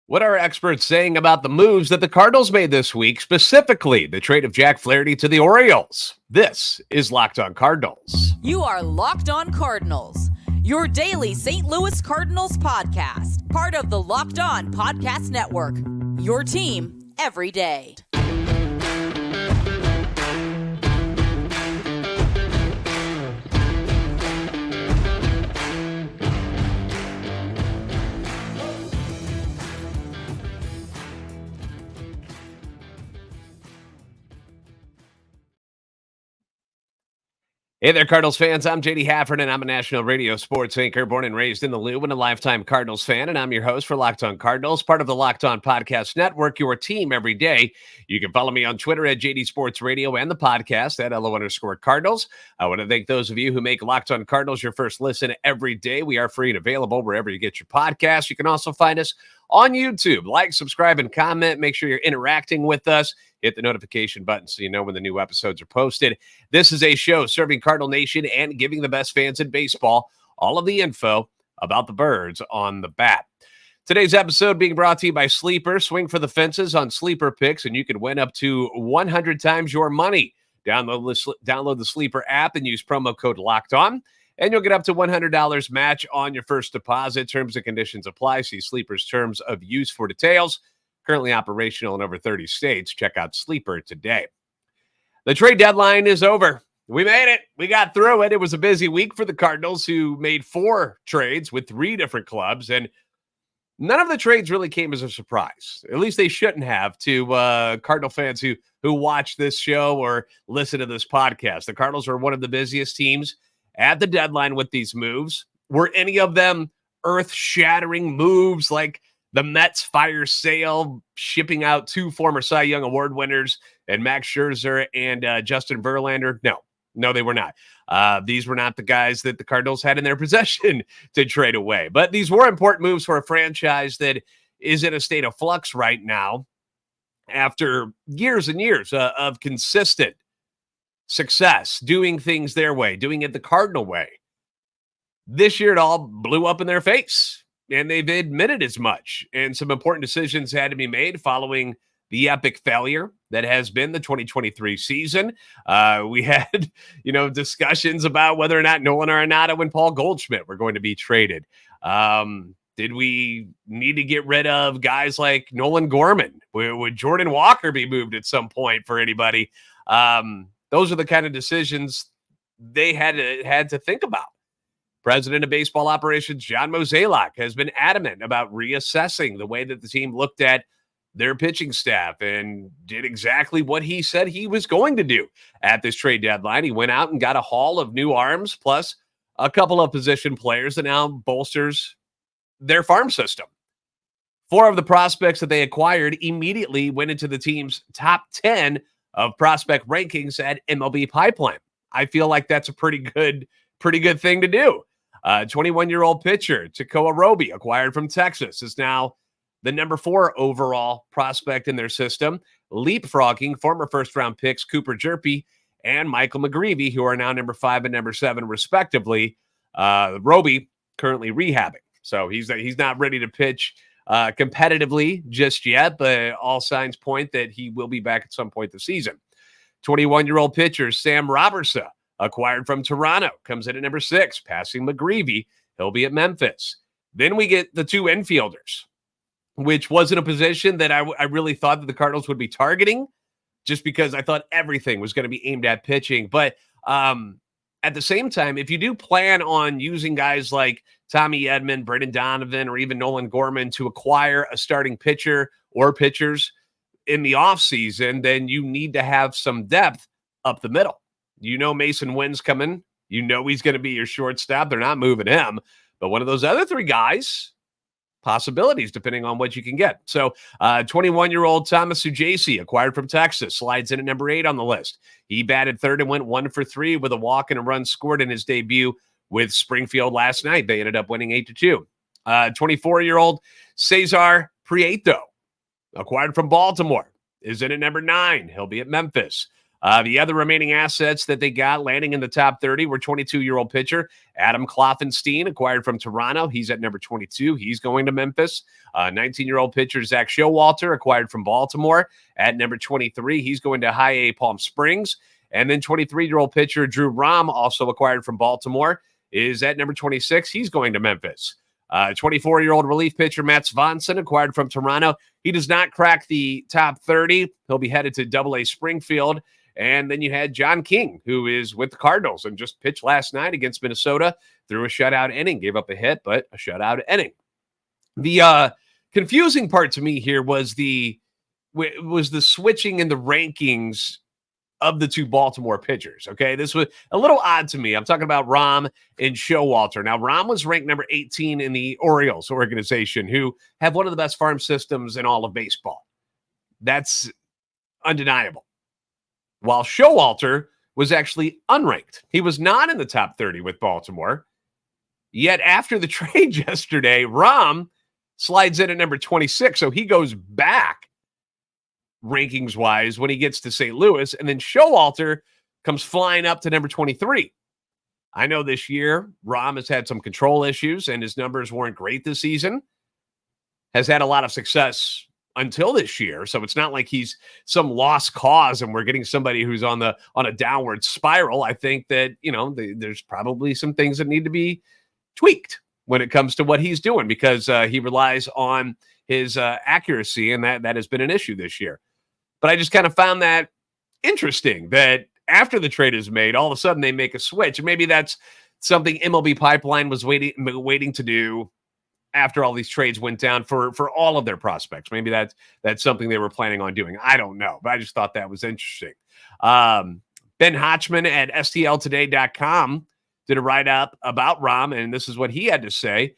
What are experts saying about the moves that the Cardinals made this week, specifically the trade of Jack Flaherty to the Orioles? This is Locked On Cardinals. You are Locked On Cardinals, your daily St. Louis Cardinals podcast, part of the Locked On Podcast Network, your team every day. Hey there, Cardinals fans. I'm JD Hafford, and I'm a national radio sports anchor, born and raised in the Lou, and a lifetime Cardinals fan. And I'm your host for Locked On Cardinals, part of the Locked On Podcast Network, your team every day. You can follow me on Twitter at JD Sports Radio and the podcast at LO_Cardinals. I want to thank those of you who make Locked On Cardinals your first listen every day. We are free and available wherever you get your podcasts. You can also find us on YouTube. Like, subscribe, and comment. Make sure you're interacting with us. Hit the notification button so you know when the new episodes are posted. This is a show serving Cardinal Nation and giving the best fans in baseball all of the info about the birds on the bat. Today's episode being brought to you by Sleeper. Swing for the fences on Sleeper picks, and you can win up to 100 times your money. Download the Sleeper app and use promo code LOCKEDON, and you'll get up to $100 match on your first deposit. Terms and conditions apply. See Sleeper's terms of use for details. Currently operational in over 30 states. Check out Sleeper today. The trade deadline is over. We made it. We got through it. It was a busy week for the Cardinals, who made 4 trades with 3 different clubs, and none of the trades really came as a surprise. At least they shouldn't have to Cardinal fans who watch this show or listen to this podcast. The Cardinals are one of the busiest teams at the deadline with these moves. Were any of them earth-shattering moves like the Mets fire sale, shipping out 2 former Cy Young Award winners and Max Scherzer and Justin Verlander? No, they were not. These were not the guys that the Cardinals had in their possession to trade away. But these were important moves for a franchise that is in a state of flux right now after years and years of consistent success, doing things their way, doing it the Cardinal way. This year, it all blew up in their face. And they've admitted as much. And some important decisions had to be made following the epic failure that has been the 2023 season. We had, discussions about whether or not Nolan Arenado and Paul Goldschmidt were going to be traded. Did we need to get rid of guys like Nolan Gorman? Would Jordan Walker be moved at some point for anybody? Those are the kind of decisions they had to think about. President of Baseball Operations John Mozeliak has been adamant about reassessing the way that the team looked at their pitching staff and did exactly what he said he was going to do at this trade deadline. He went out and got a haul of new arms, plus a couple of position players that now bolsters their farm system. 4 of the prospects that they acquired immediately went into the team's top 10 of prospect rankings at MLB Pipeline. I feel like that's a pretty good thing to do. 21-year-old pitcher Tekoa Roby, acquired from Texas, is now the number 4 overall prospect in their system, leapfrogging former first-round picks Cooper Jerpy and Michael McGreevy, who are now number 5 and number 7, respectively. Roby currently rehabbing, so he's not ready to pitch competitively just yet, but all signs point that he will be back at some point this season. 21-year-old pitcher Sam Robertson, acquired from Toronto, comes in at number 6, passing McGreevy. He'll be at Memphis. Then we get the 2 infielders, which wasn't a position that I really thought that the Cardinals would be targeting, just because I thought everything was going to be aimed at pitching. But at the same time, if you do plan on using guys like Tommy Edman, Brendan Donovan, or even Nolan Gorman to acquire a starting pitcher or pitchers in the offseason, then you need to have some depth up the middle. Mason Wynn's coming. He's going to be your shortstop. They're not moving him. But one of those other 3 guys, possibilities depending on what you can get. So 21-year-old Thomas Ujasi, acquired from Texas, slides in at number 8 on the list. He batted 3rd and went 1 for 3 with a walk and a run scored in his debut with Springfield last night. They ended up winning 8-2. 24-year-old Cesar Prieto, acquired from Baltimore, is in at number 9. He'll be at Memphis. The other remaining assets that they got landing in the top 30 were 22-year-old pitcher Adam Kloffenstein, acquired from Toronto. He's at number 22. He's going to Memphis. 19-year-old pitcher Zack Showalter, acquired from Baltimore, at number 23. He's going to High A Palm Springs. And then 23-year-old pitcher Drew Rom, also acquired from Baltimore, is at number 26. He's going to Memphis. 24-year-old relief pitcher Matt Swanson, acquired from Toronto. He does not crack the top 30. He'll be headed to Double-A Springfield. And then you had John King, who is with the Cardinals and just pitched last night against Minnesota, threw a shutout inning, gave up a hit, but a shutout inning. The confusing part to me here was the switching in the rankings of the two Baltimore pitchers. Okay, this was a little odd to me. I'm talking about Rom and Showalter. Now, Rom was ranked number 18 in the Orioles organization, who have one of the best farm systems in all of baseball. That's undeniable. While Showalter was actually unranked. He was not in the top 30 with Baltimore. Yet after the trade yesterday, Rom slides in at number 26, so he goes back rankings-wise when he gets to St. Louis, and then Showalter comes flying up to number 23. I know this year, Rom has had some control issues, and his numbers weren't great this season. Has had a lot of success until this year, so it's not like he's some lost cause and we're getting somebody who's on a downward spiral. I think that, there's probably some things that need to be tweaked when it comes to what he's doing, because he relies on his accuracy, and that has been an issue this year. But I just kind of found that interesting that after the trade is made, all of a sudden they make a switch. And maybe that's something MLB Pipeline was waiting to do after all these trades went down for all of their prospects. Maybe that's something they were planning on doing. I don't know, but I just thought that was interesting. Ben Hotchman at STLtoday.com did a write-up about Rom, and this is what he had to say.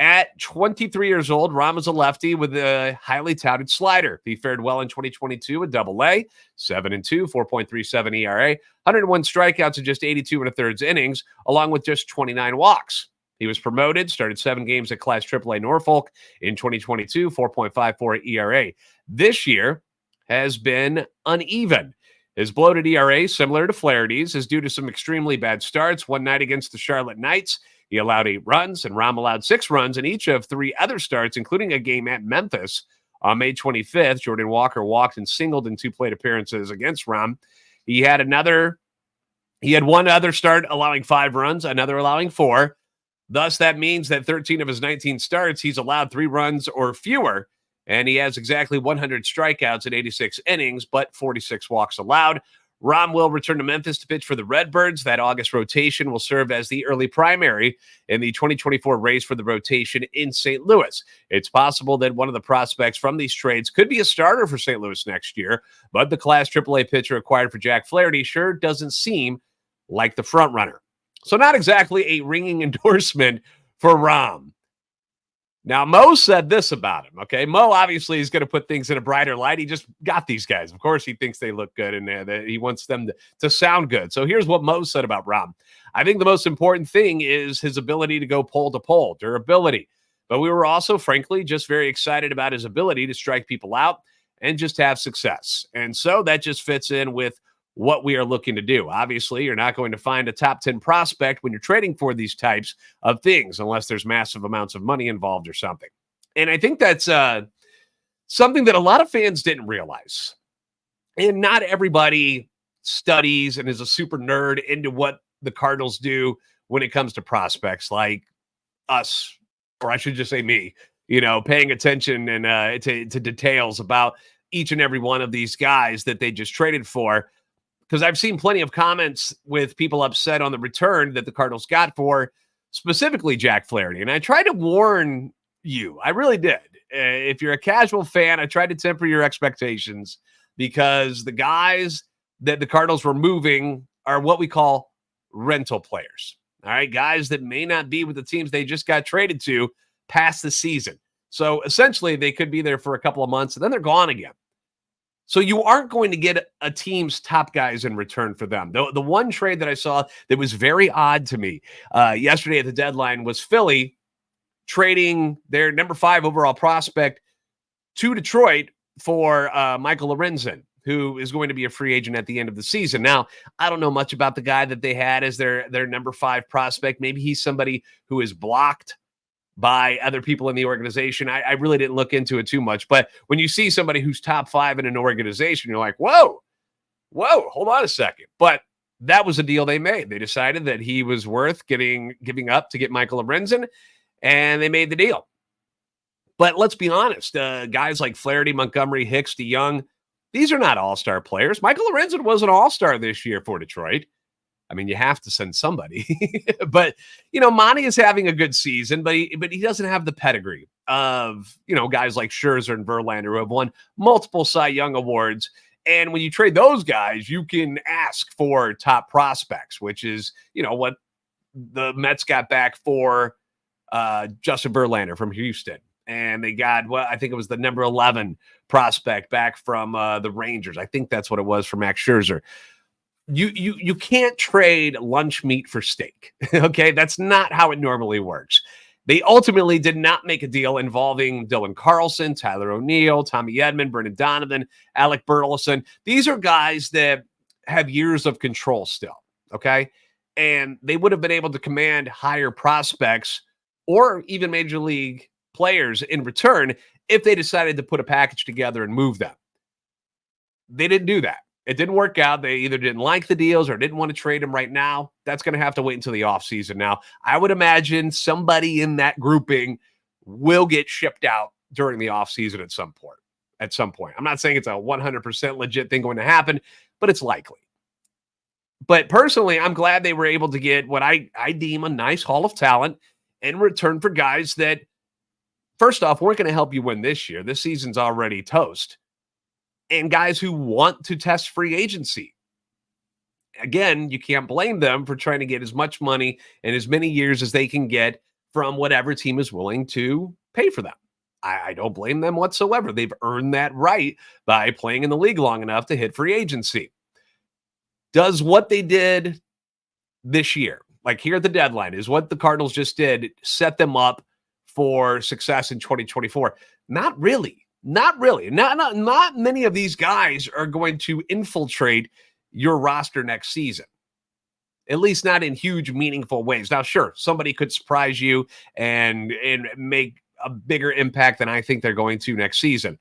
At 23 years old, Rom is a lefty with a highly touted slider. He fared well in 2022 at Double-A, 7-2, 4.37 ERA, 101 strikeouts in just 82 and a thirds innings, along with just 29 walks. He was promoted, started 7 games at Class AAA Norfolk in 2022, 4.54 ERA. This year has been uneven. His bloated ERA, similar to Flaherty's, is due to some extremely bad starts. One night against the Charlotte Knights, he allowed 8 runs, and Rom allowed 6 runs in each of 3 other starts, including a game at Memphis on May 25th. Jordan Walker walked and singled in 2 plate appearances against Rom. He had one other start allowing 5 runs, another allowing 4. Thus, that means that 13 of his 19 starts, he's allowed 3 runs or fewer, and he has exactly 100 strikeouts in 86 innings, but 46 walks allowed. Rom will return to Memphis to pitch for the Redbirds. That August rotation will serve as the early primary in the 2024 race for the rotation in St. Louis. It's possible that one of the prospects from these trades could be a starter for St. Louis next year, but the Class AAA pitcher acquired for Jack Flaherty sure doesn't seem like the front runner. So not exactly a ringing endorsement for Rom. Now, Mo said this about him, okay? Mo obviously is going to put things in a brighter light. He just got these guys. Of course, he thinks they look good, and that he wants them to sound good. So here's what Mo said about Rom. I think the most important thing is his ability to go pole to pole, durability. But we were also, frankly, just very excited about his ability to strike people out and just have success. And so that just fits in with what we are looking to do. Obviously, you're not going to find a top 10 prospect when you're trading for these types of things, unless there's massive amounts of money involved or something. And I think that's something that a lot of fans didn't realize. And not everybody studies and is a super nerd into what the Cardinals do when it comes to prospects, like us, or I should just say me, paying attention and to details about each and every one of these guys that they just traded for. Because I've seen plenty of comments with people upset on the return that the Cardinals got for specifically Jack Flaherty. And I tried to warn you. I really did. If you're a casual fan, I tried to temper your expectations, because the guys that the Cardinals were moving are what we call rental players. All right, guys that may not be with the teams they just got traded to past the season. So essentially, they could be there for a couple of months, and then they're gone again. So you aren't going to get a team's top guys in return for them. The one trade that I saw that was very odd to me yesterday at the deadline was Philly trading their number 5 overall prospect to Detroit for Michael Lorenzen, who is going to be a free agent at the end of the season. Now, I don't know much about the guy that they had as their number 5 prospect. Maybe he's somebody who is blocked by other people in the organization. I really didn't look into it too much. But when you see somebody who's top 5 in an organization, you're like, whoa, hold on a second. But that was a deal they made. They decided that he was worth giving up to get Michael Lorenzen, and they made the deal. But let's be honest, guys like Flaherty, Montgomery, Hicks, DeYoung, these are not all-star players. Michael Lorenzen was an all-star this year for Detroit. I mean, you have to send somebody. But, Monty is having a good season, but he doesn't have the pedigree of, guys like Scherzer and Verlander who have won multiple Cy Young awards. And when you trade those guys, you can ask for top prospects, which is, what the Mets got back for Justin Verlander from Houston. And they got, I think it was the number 11 prospect back from the Rangers. I think that's what it was for Max Scherzer. You can't trade lunch meat for steak. Okay, that's not how it normally works. They ultimately did not make a deal involving Dylan Carlson, Tyler O'Neill, Tommy Edman, Brendan Donovan, Alec Burleson. These are guys that have years of control still, okay? And they would have been able to command higher prospects or even major league players in return if they decided to put a package together and move them. They didn't do that. It didn't work out. They either didn't like the deals or didn't want to trade them right now. That's going to have to wait until the offseason. Now, I would imagine somebody in that grouping will get shipped out during the offseason at some point. I'm not saying it's a 100% legit thing going to happen, but it's likely. But personally, I'm glad they were able to get what I deem a nice haul of talent in return for guys that, first off, weren't going to help you win this year. This season's already toast. And guys who want to test free agency. Again, you can't blame them for trying to get as much money and as many years as they can get from whatever team is willing to pay for them. I don't blame them whatsoever. They've earned that right by playing in the league long enough to hit free agency. Does what they did this year, like here at the deadline, is what the Cardinals just did, set them up for success in 2024? Not really. Not really. Not many of these guys are going to infiltrate your roster next season, at least not in huge, meaningful ways. Now, sure, somebody could surprise you and make a bigger impact than I think they're going to next season,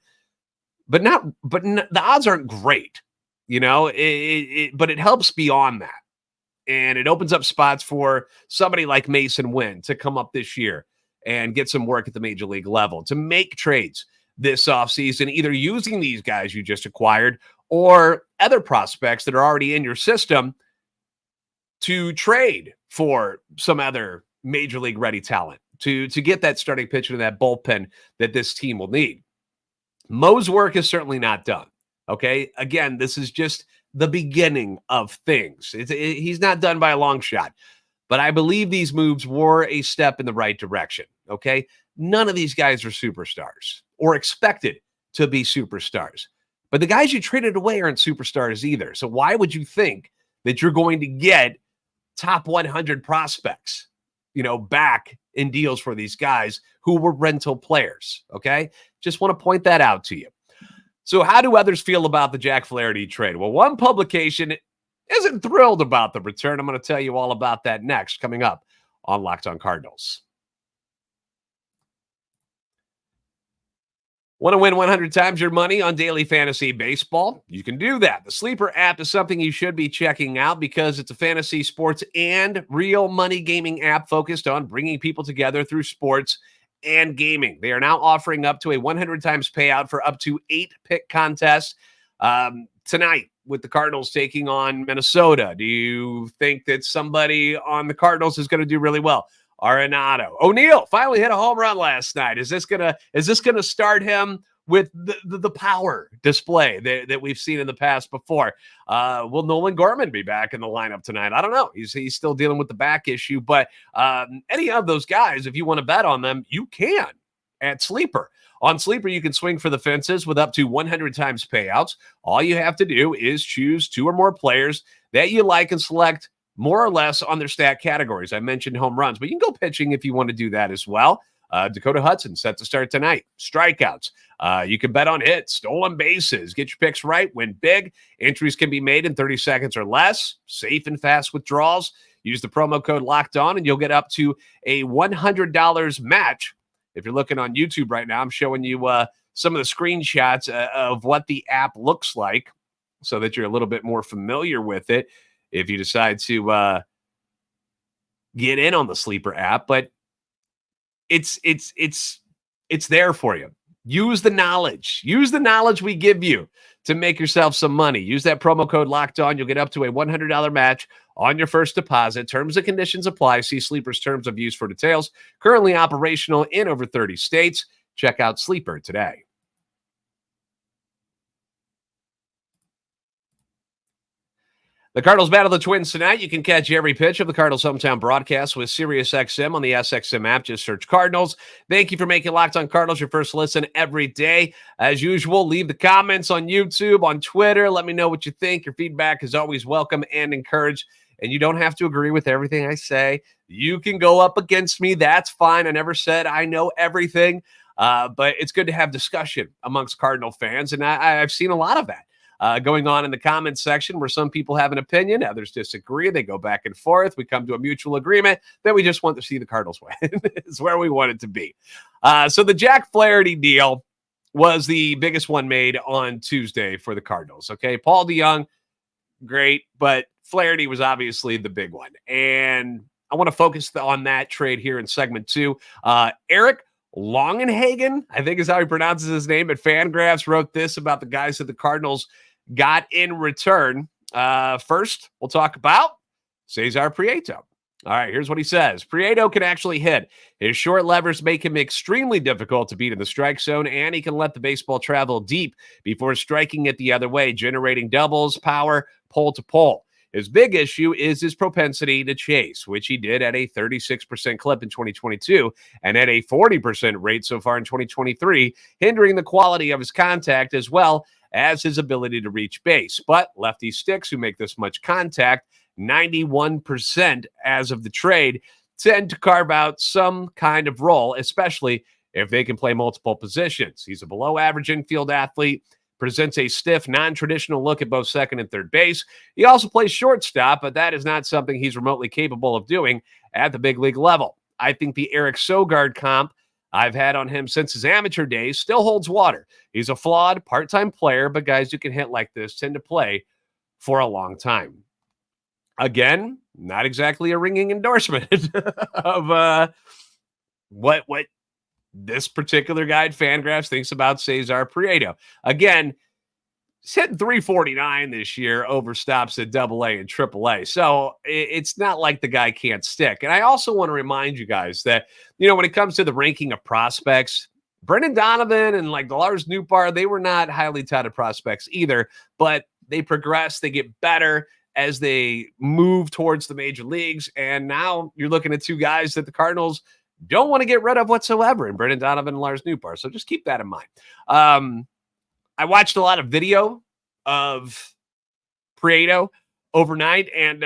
but the odds aren't great, but it helps beyond that, and it opens up spots for somebody like Mason Wynn to come up this year and get some work at the major league level, to make trades this offseason, either using these guys you just acquired or other prospects that are already in your system to trade for some other major league ready talent to get that starting pitcher to that bullpen that this team will need. Mo's work is certainly not done. Okay. Again, this is just the beginning of things. He's not done by a long shot, but I believe these moves were a step in the right direction. Okay. None of these guys are superstars or expected to be superstars. But the guys you traded away aren't superstars either. So why would you think that you're going to get top 100 prospects, back in deals for these guys who were rental players? Okay? Just want to point that out to you. So how do others feel about the Jack Flaherty trade? Well, one publication isn't thrilled about the return. I'm going to tell you all about that next, coming up on Locked On Cardinals. Want to win 100 times your money on daily fantasy baseball? You can do that. The Sleeper app is something you should be checking out because it's a fantasy, sports, and real money gaming app focused on bringing people together through sports and gaming. They are now offering up to a 100 times payout for up to 8 pick contests tonight with the Cardinals taking on Minnesota. Do you think that somebody on the Cardinals is going to do really well? Arenado. O'Neill finally hit a home run last night. Is this gonna start him with the power display that we've seen in the past before? Will Nolan Gorman be back in the lineup tonight? I don't know. He's still dealing with the back issue, but any of those guys, if you want to bet on them, you can at Sleeper. On Sleeper, you can swing for the fences with up to 100 times payouts. All you have to do is choose 2 or more players that you like and select more or less on their stat categories. I mentioned home runs, but you can go pitching if you want to do that as well. Dakota Hudson set to start tonight. Strikeouts. You can bet on hits, stolen bases. Get your picks right. Win big. Entries can be made in 30 seconds or less. Safe and fast withdrawals. Use the promo code Locked On, and you'll get up to a $100 match. If you're looking on YouTube right now, I'm showing you some of the screenshots of what the app looks like so that you're a little bit more familiar with it if you decide to get in on the Sleeper app. But it's there for you. Use the knowledge. Use the knowledge we give you to make yourself some money. Use that promo code Locked On. You'll get up to a $100 match on your first deposit. Terms and conditions apply. See Sleeper's terms of use for details. Currently operational in over 30 states. Check out Sleeper today. The Cardinals battle the Twins tonight. You can catch every pitch of the Cardinals hometown broadcast with SiriusXM on the SXM app. Just search Cardinals. Thank you for making Locked On Cardinals your first listen every day. As usual, leave the comments on YouTube, on Twitter. Let me know what you think. Your feedback is always welcome and encouraged. And you don't have to agree with everything I say. You can go up against me. That's fine. I never said I know everything. But it's good to have discussion amongst Cardinal fans. And I've seen a lot of that. Going on in the comments section where some people have an opinion, others disagree. They go back and forth. We come to a mutual agreement that we just want to see the Cardinals win. It's where we want it to be. So the Jack Flaherty deal was the biggest one made on Tuesday for the Cardinals. Okay, Paul DeJong, great, but Flaherty was obviously the big one. And I want to focus on that trade here in segment 2. Eric Longenhagen, I think is how he pronounces his name, at FanGraphs wrote this about the guys that the Cardinals got in return. First, we'll talk about Cesar Prieto. All right, here's what he says. Prieto can actually hit. His short levers make him extremely difficult to beat in the strike zone, and he can let the baseball travel deep before striking it the other way, generating doubles, power, pole to pole. His big issue is his propensity to chase, which he did at a 36% clip in 2022 and at a 40% rate so far in 2023, hindering the quality of his contact as well as his ability to reach base. But lefty sticks who make this much contact, 91% as of the trade, tend to carve out some kind of role, especially if they can play multiple positions. He's a below-average infield athlete, presents a stiff, non-traditional look at both second and third base. He also plays shortstop, but that is not something he's remotely capable of doing at the big league level. I think the Eric Sogard comp I've had on him since his amateur days still holds water. He's a flawed part-time player, but guys who can hit like this tend to play for a long time. Again, not exactly a ringing endorsement of what this particular guy at FanGraphs thinks about Cesar Prieto. Again, he's hitting 349 this year over stops at AA and AAA. So it's not like the guy can't stick. And I also want to remind you guys that, when it comes to the ranking of prospects, Brendan Donovan and like Lars Nootbaar, they were not highly touted prospects either, but they progress, they get better as they move towards the major leagues. And now you're looking at two guys that the Cardinals don't want to get rid of whatsoever, in Brendan Donovan and Lars Nootbaar. So just keep that in mind. I watched a lot of video of Prieto overnight, and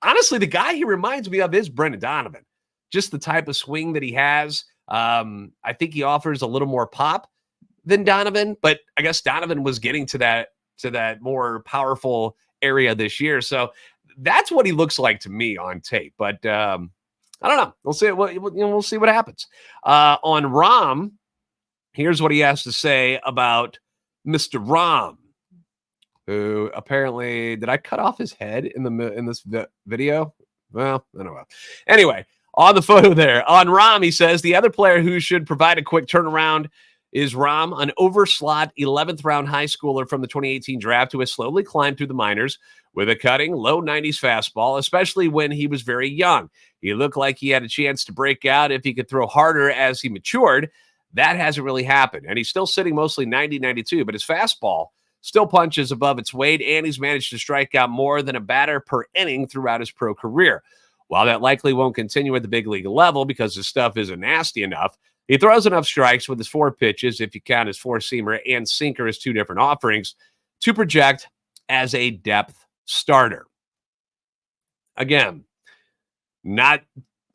honestly, the guy he reminds me of is Brendan Donovan. Just the type of swing that he has. I think he offers a little more pop than Donovan, but I guess Donovan was getting to that more powerful area this year. So that's what he looks like to me on tape. But I don't know. We'll see. We'll see what happens. On Rom, here's what he has to say about Mr. Rom, who apparently, did I cut off his head in this video? Well, I don't know. Anyway, on the photo there, on Rom, he says the other player who should provide a quick turnaround is Rom, an overslot 11th round high schooler from the 2018 draft who has slowly climbed through the minors with a cutting, low 90s fastball, especially when he was very young. He looked like he had a chance to break out if he could throw harder as he matured. That hasn't really happened, and he's still sitting mostly 90-92, but his fastball still punches above its weight, and he's managed to strike out more than a batter per inning throughout his pro career. While that likely won't continue at the big league level because his stuff isn't nasty enough, he throws enough strikes with his 4 pitches, if you count his 4-seamer and sinker as 2 different offerings, to project as a depth starter. Again, not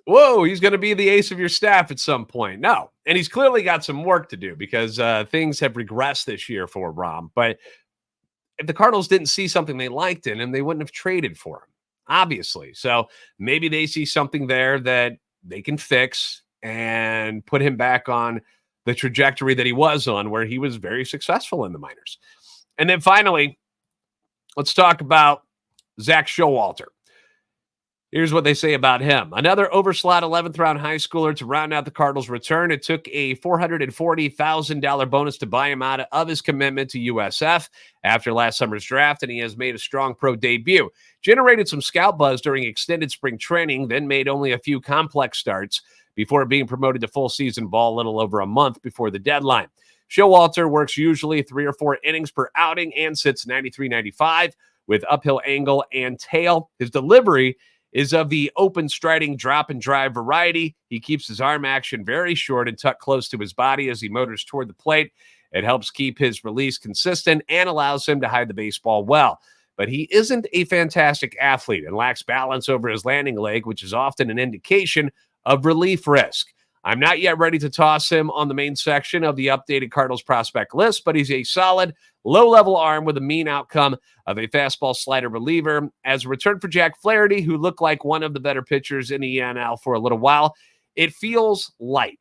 whoa, he's going to be the ace of your staff at some point. No. And he's clearly got some work to do because things have regressed this year for Rom. But if the Cardinals didn't see something they liked in him, they wouldn't have traded for him, obviously. So maybe they see something there that they can fix and put him back on the trajectory that he was on, where he was very successful in the minors. And then finally, let's talk about Zack Showalter. Here's what they say about him. Another overslot 11th round high schooler to round out the Cardinals' return. It took a $440,000 bonus to buy him out of his commitment to USF after last summer's draft, and he has made a strong pro debut. Generated some scout buzz during extended spring training, then made only a few complex starts before being promoted to full season ball a little over a month before the deadline. Showalter works usually 3 or 4 innings per outing and sits 93-95 with uphill angle and tail. His delivery is of the open striding drop and drive variety. He keeps his arm action very short and tucked close to his body as he motors toward the plate. It helps keep his release consistent and allows him to hide the baseball well. But he isn't a fantastic athlete and lacks balance over his landing leg, which is often an indication of relief risk. I'm not yet ready to toss him on the main section of the updated Cardinals prospect list, but he's a solid, low-level arm with a mean outcome of a fastball slider reliever. As a return for Jack Flaherty, who looked like one of the better pitchers in the NL for a little while, it feels light.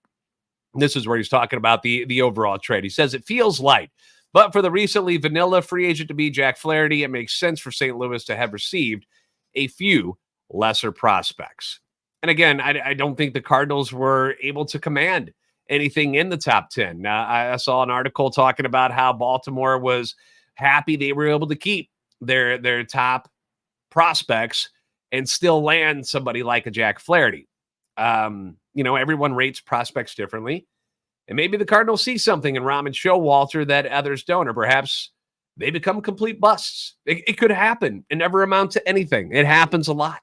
This is where he's talking about the overall trade. He says it feels light, but for the recently vanilla free agent to be Jack Flaherty, it makes sense for St. Louis to have received a few lesser prospects. And again, I don't think the Cardinals were able to command anything in the top 10. I saw an article talking about how Baltimore was happy they were able to keep their top prospects and still land somebody like a Jack Flaherty. Everyone rates prospects differently. And maybe the Cardinals see something in Rom and Showalter that others don't, or perhaps they become complete busts. It could happen and never amount to anything. It happens a lot.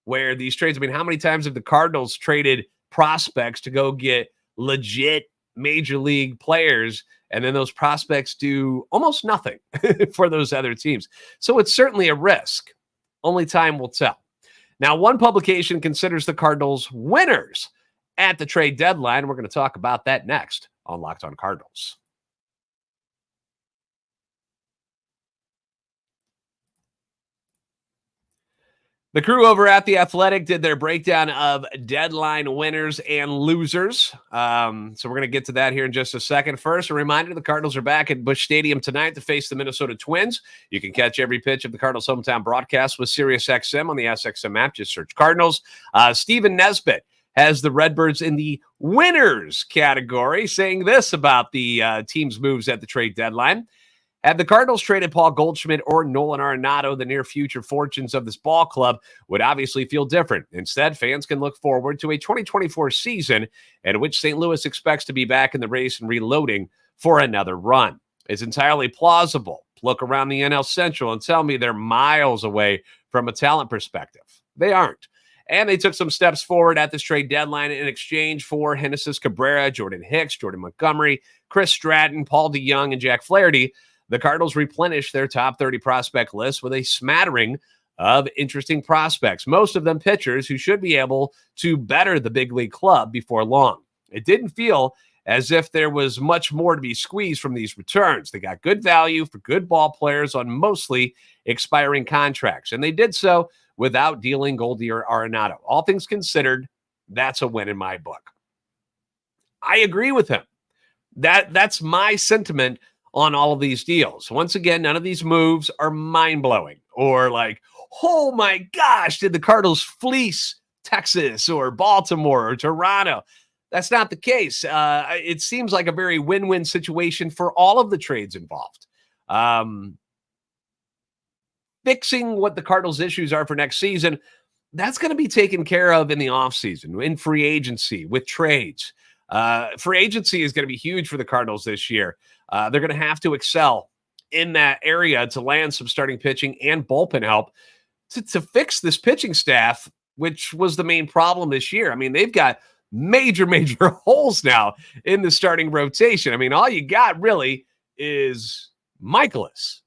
Where these trades, how many times have the Cardinals traded prospects to go get legit major league players, and then those prospects do almost nothing for those other teams? So it's certainly a risk. Only time will tell. Now, one publication considers the Cardinals winners at the trade deadline. We're going to talk about that next on Locked On Cardinals. The crew over at The Athletic did their breakdown of deadline winners and losers. So we're going to get to that here in just a second. First, a reminder, the Cardinals are back at Busch Stadium tonight to face the Minnesota Twins. You can catch every pitch of the Cardinals' hometown broadcast with SiriusXM on the SXM app. Just search Cardinals. Stephen Nesbitt has the Redbirds in the winners category, saying this about the team's moves at the trade deadline. Had the Cardinals traded Paul Goldschmidt or Nolan Arenado, the near future fortunes of this ball club would obviously feel different. Instead, fans can look forward to a 2024 season in which St. Louis expects to be back in the race and reloading for another run. It's entirely plausible. Look around the NL Central and tell me they're miles away from a talent perspective. They aren't. And they took some steps forward at this trade deadline in exchange for Genesis Cabrera, Jordan Hicks, Jordan Montgomery, Chris Stratton, Paul DeYoung, and Jack Flaherty. The Cardinals replenished their top 30 prospect list with a smattering of interesting prospects, most of them pitchers who should be able to better the big league club before long. It didn't feel as if there was much more to be squeezed from these returns. They got good value for good ball players on mostly expiring contracts, and they did so without dealing Goldie or Arenado. All things considered, that's a win in my book. I agree with him. That's my sentiment on all of these deals. Once again, none of these moves are mind-blowing or like, oh my gosh, did the Cardinals fleece Texas or Baltimore or Toronto? That's not the case. It seems like a very win-win situation for all of the trades involved. Fixing what the Cardinals' issues are for next season, that's going to be taken care of in the offseason, in free agency, with trades. Free agency is going to be huge for the Cardinals this year. They're going to have to excel in that area to land some starting pitching and bullpen help to fix this pitching staff, which was the main problem this year. They've got major holes now in the starting rotation. All you got really is Michaelis.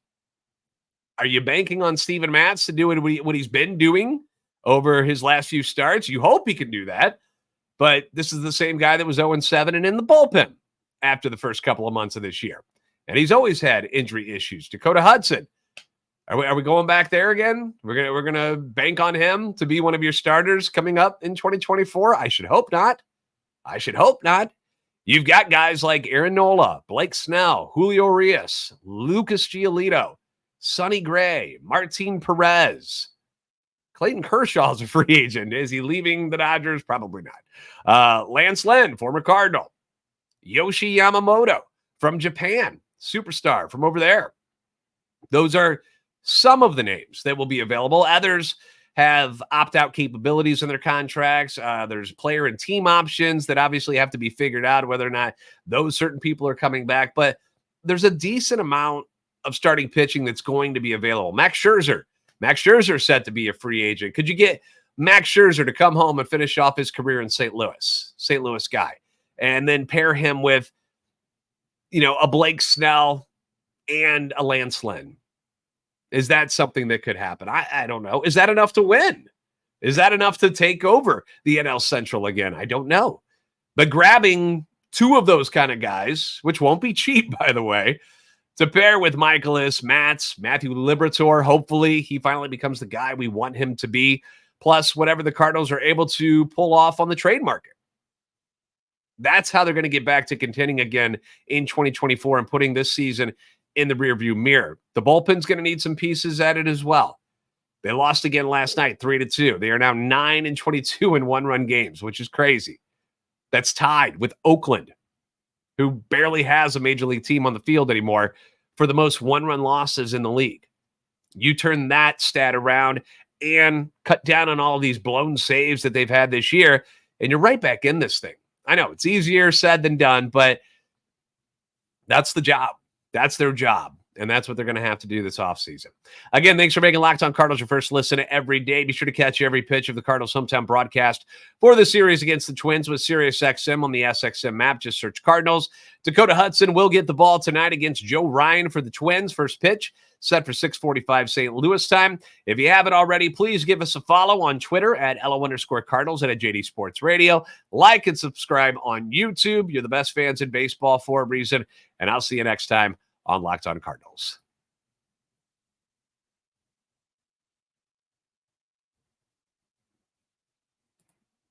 Are you banking on Steven Matz to do what he's been doing over his last few starts. You hope he can do that. But this is the same guy that was 0-7 and in the bullpen after the first couple of months of this year. And he's always had injury issues. Dakota Hudson. Are we going back there again? We're gonna bank on him to be one of your starters coming up in 2024? I should hope not. You've got guys like Aaron Nola, Blake Snell, Julio Urias, Lucas Giolito, Sonny Gray, Martin Perez. Clayton Kershaw is a free agent. Is he leaving the Dodgers? Probably not. Lance Lynn, former Cardinal. Yoshi Yamamoto from Japan, superstar from over there. Those are some of the names that will be available. Others have opt-out capabilities in their contracts. There's player and team options that obviously have to be figured out whether or not those certain people are coming back. But there's a decent amount of starting pitching that's going to be available. Max Scherzer set to be a free agent. Could you get Max Scherzer to come home and finish off his career in St. Louis guy, and then pair him with, a Blake Snell and a Lance Lynn? Is that something that could happen? I don't know. Is that enough to win? Is that enough to take over the NL Central again? I don't know. But grabbing two of those kind of guys, which won't be cheap, by the way, to pair with Michaelis Matz, Matthew Liberatore, hopefully he finally becomes the guy we want him to be, plus whatever the Cardinals are able to pull off on the trade market. That's how they're going to get back to contending again in 2024 and putting this season in the rearview mirror. The bullpen's going to need some pieces at it as well. They lost again last night, 3-2. They are now 9-22 in one-run games, which is crazy. That's tied with Oakland, who barely has a major league team on the field anymore, for the most one-run losses in the league. You turn that stat around and cut down on all of these blown saves that they've had this year, and you're right back in this thing. I know it's easier said than done, but that's the job. That's their job, and that's what they're going to have to do this offseason. Again, thanks for making Locked On Cardinals your first listen every day. Be sure to catch every pitch of the Cardinals' hometown broadcast for the series against the Twins with SiriusXM on the SXM map. Just search Cardinals. Dakota Hudson will get the ball tonight against Joe Ryan for the Twins. First pitch set for 6:45 St. Louis time. If you haven't already, please give us a follow on Twitter at @LO_Cardinals and at JD Sports Radio. Like and subscribe on YouTube. You're the best fans in baseball for a reason. And I'll see you next time on Locked On Cardinals.